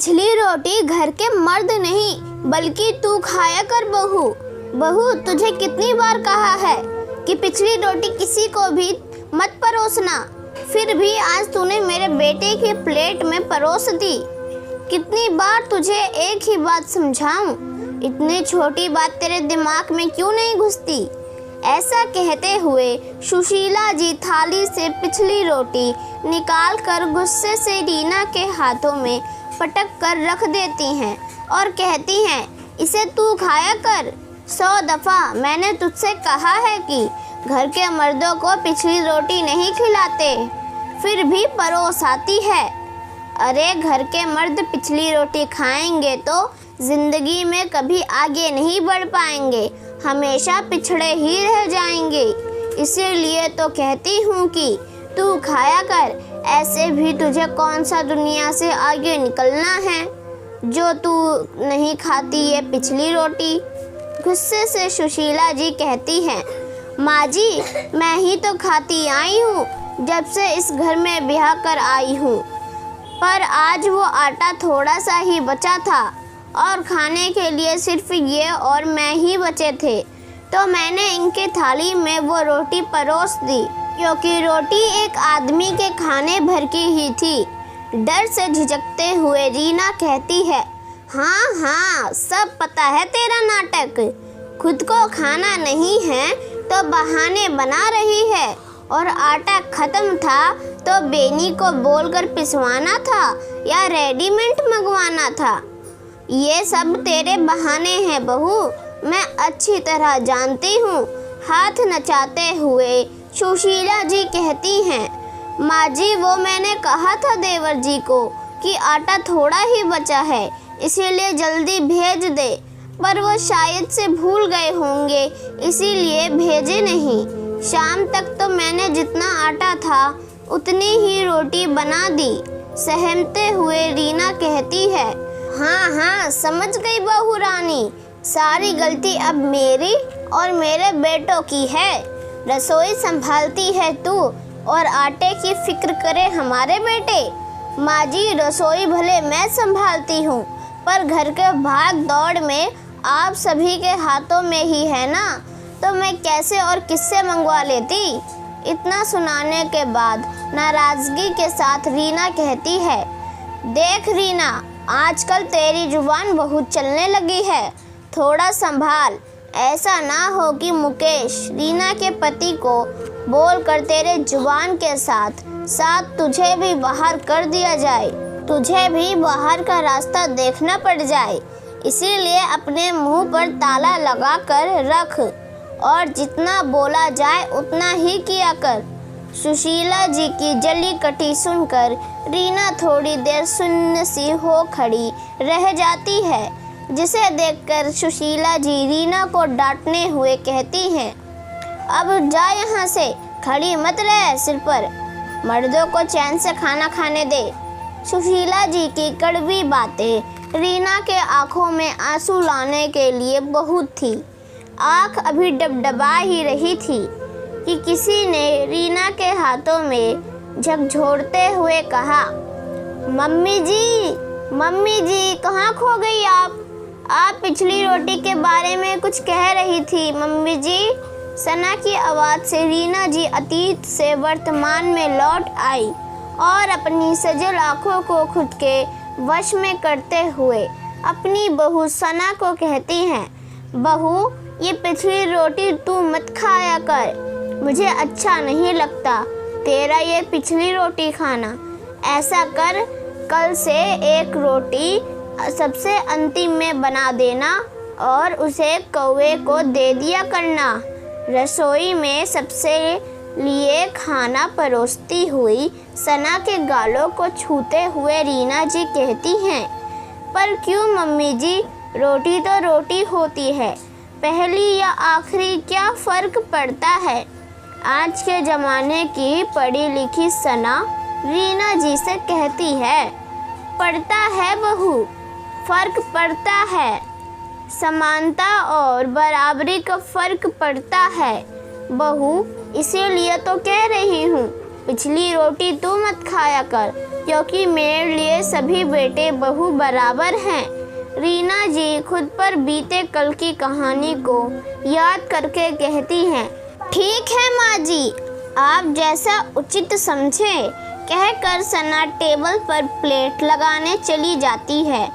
पिछली रोटी घर के मर्द नहीं बल्कि तू खाया कर बहू। बहू, तुझे कितनी बार कहा है कि पिछली रोटी किसी को भी मत परोसना, फिर भी आज तूने मेरे बेटे की प्लेट में परोस दी। कितनी बार तुझे एक ही बात समझाऊं? इतनी छोटी बात तेरे दिमाग में क्यों नहीं घुसती? ऐसा कहते हुए सुशीला जी थाली से पिछली रोटी निकाल कर गुस्से से रीना के हाथों में पटक कर रख देती हैं और कहती हैं, इसे तू खाया कर। 100 दफ़ा मैंने तुझसे कहा है कि घर के मर्दों को पिछली रोटी नहीं खिलाते, फिर भी परोस आती है। अरे घर के मर्द पिछली रोटी खाएंगे तो जिंदगी में कभी आगे नहीं बढ़ पाएंगे, हमेशा पिछड़े ही रह जाएंगे। इसीलिए तो कहती हूँ कि तू खाया कर। ऐसे भी तुझे कौन सा दुनिया से आगे निकलना है जो तू नहीं खाती ये पिछली रोटी। गुस्से से सुशीला जी कहती हैं, माँ जी, मैं ही तो खाती आई हूँ जब से इस घर में ब्याह कर आई हूँ, पर आज वो आटा थोड़ा सा ही बचा था और खाने के लिए सिर्फ ये और मैं ही बचे थे, तो मैंने इनके थाली में वो रोटी परोस दी, क्योंकि रोटी एक आदमी के खाने भर की ही थी। डर से झिझकते हुए रीना कहती है, हाँ हाँ, सब पता है तेरा नाटक। खुद को खाना नहीं है तो बहाने बना रही है, और आटा खत्म था तो बेनी को बोलकर पिसवाना था या रेडीमेड मंगवाना था। ये सब तेरे बहाने हैं बहू, मैं अच्छी तरह जानती हूँ। हाथ नचाते हुए सुशीला जी कहती हैं, माँ जी, वो मैंने कहा था देवर जी को कि आटा थोड़ा ही बचा है, इसीलिए जल्दी भेज दे, पर वो शायद से भूल गए होंगे, इसीलिए भेजे नहीं। शाम तक तो मैंने जितना आटा था उतनी ही रोटी बना दी। सहमते हुए रीना कहती है, हाँ हाँ, समझ गई बहू रानी, सारी गलती अब मेरी और मेरे बेटों की है। रसोई संभालती है तू और आटे की फिक्र करे हमारे बेटे। माँ जी, रसोई भले मैं संभालती हूँ, पर घर के भाग दौड़ में आप सभी के हाथों में ही है ना, तो मैं कैसे और किससे मंगवा लेती। इतना सुनाने के बाद नाराज़गी के साथ रीना कहती है, देख रीना, आजकल तेरी जुबान बहुत चलने लगी है, थोड़ा संभाल। ऐसा ना हो कि मुकेश, रीना के पति को बोलकर तेरे जुबान के साथ साथ तुझे भी बाहर कर दिया जाए, तुझे भी बाहर का रास्ता देखना पड़ जाए। इसीलिए अपने मुंह पर ताला लगा कर रख और जितना बोला जाए उतना ही किया कर। सुशीला जी की जली कटी सुनकर रीना थोड़ी देर सुन्न सी हो खड़ी रह जाती है, जिसे देखकर सुशीला जी रीना को डांटने हुए कहती हैं, अब जा यहाँ से, खड़ी मत रह सिर पर, मर्दों को चैन से खाना खाने दे। सुशीला जी की कड़वी बातें रीना के आंखों में आंसू लाने के लिए बहुत थी। आँख अभी डबडबा ही रही थी कि किसी ने रीना के हाथों में झकझोरते हुए कहा, मम्मी जी, कहाँ खो गई आप? आप पिछली रोटी के बारे में कुछ कह रही थी मम्मी जी। सना की आवाज़ से रीना जी अतीत से वर्तमान में लौट आई और अपनी सजल आँखों को खुद के वश में करते हुए अपनी बहू सना को कहती हैं, बहू, ये पिछली रोटी तू मत खाया कर, मुझे अच्छा नहीं लगता तेरा ये पिछली रोटी खाना। ऐसा कर, कल से एक रोटी सबसे अंतिम में बना देना और उसे कौवे को दे दिया करना। रसोई में सबसे लिए खाना परोसती हुई सना के गालों को छूते हुए रीना जी कहती हैं, पर क्यों मम्मी जी, रोटी तो रोटी होती है, पहली या आखिरी क्या फ़र्क पड़ता है। आज के ज़माने की पढ़ी लिखी सना रीना जी से कहती है, पड़ता है बहू, फ़र्क पड़ता है, समानता और बराबरी का फ़र्क पड़ता है बहू। इसीलिए तो कह रही हूँ, पिछली रोटी तू मत खाया कर, क्योंकि मेरे लिए सभी बेटे बहू बराबर हैं। रीना जी खुद पर बीते कल की कहानी को याद करके कहती हैं, ठीक है माँ जी, आप जैसा उचित समझे, कहकर सना टेबल पर प्लेट लगाने चली जाती है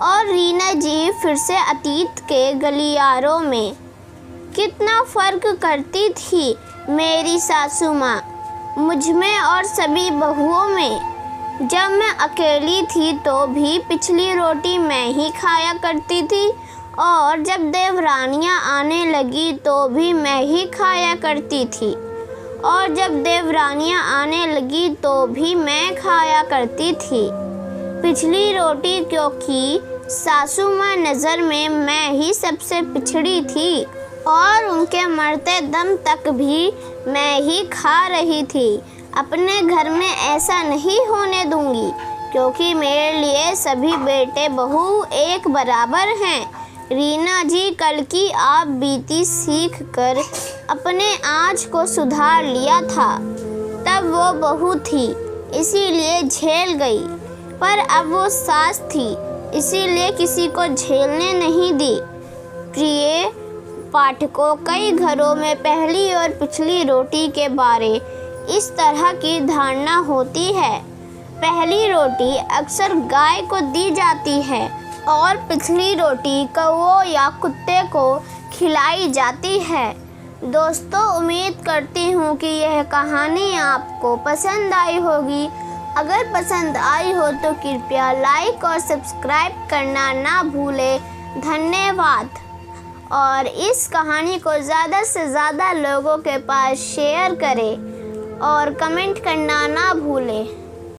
और रीना जी फिर से अतीत के गलियारों में कितना फ़र्क करती थी मेरी सासू माँ मुझ में और सभी बहुओं में। जब मैं अकेली थी तो भी पिछली रोटी मैं ही खाया करती थी और जब देवरानियाँ आने लगी तो भी मैं ही खाया करती थी और जब देवरानियाँ आने लगी तो भी मैं खाया करती थी पिछली रोटी, क्योंकि सासू माँ नज़र में मैं ही सबसे पिछड़ी थी और उनके मरते दम तक भी मैं ही खा रही थी। अपने घर में ऐसा नहीं होने दूंगी, क्योंकि मेरे लिए सभी बेटे बहू एक बराबर हैं। रीना जी कल की आप बीती सीख कर अपने आज को सुधार लिया था। तब वो बहू थी इसीलिए झेल गई, पर अब वो सास थी इसीलिए किसी को झेलने नहीं दी। प्रिय पाठकों, कई घरों में पहली और पिछली रोटी के बारे इस तरह की धारणा होती है। पहली रोटी अक्सर गाय को दी जाती है और पिछली रोटी कौओं या कुत्ते को खिलाई जाती है। दोस्तों, उम्मीद करती हूँ कि यह कहानी आपको पसंद आई होगी। अगर पसंद आई हो तो कृपया लाइक और सब्सक्राइब करना ना भूलें। धन्यवाद। और इस कहानी को ज़्यादा से ज़्यादा लोगों के पास शेयर करें और कमेंट करना ना भूलें।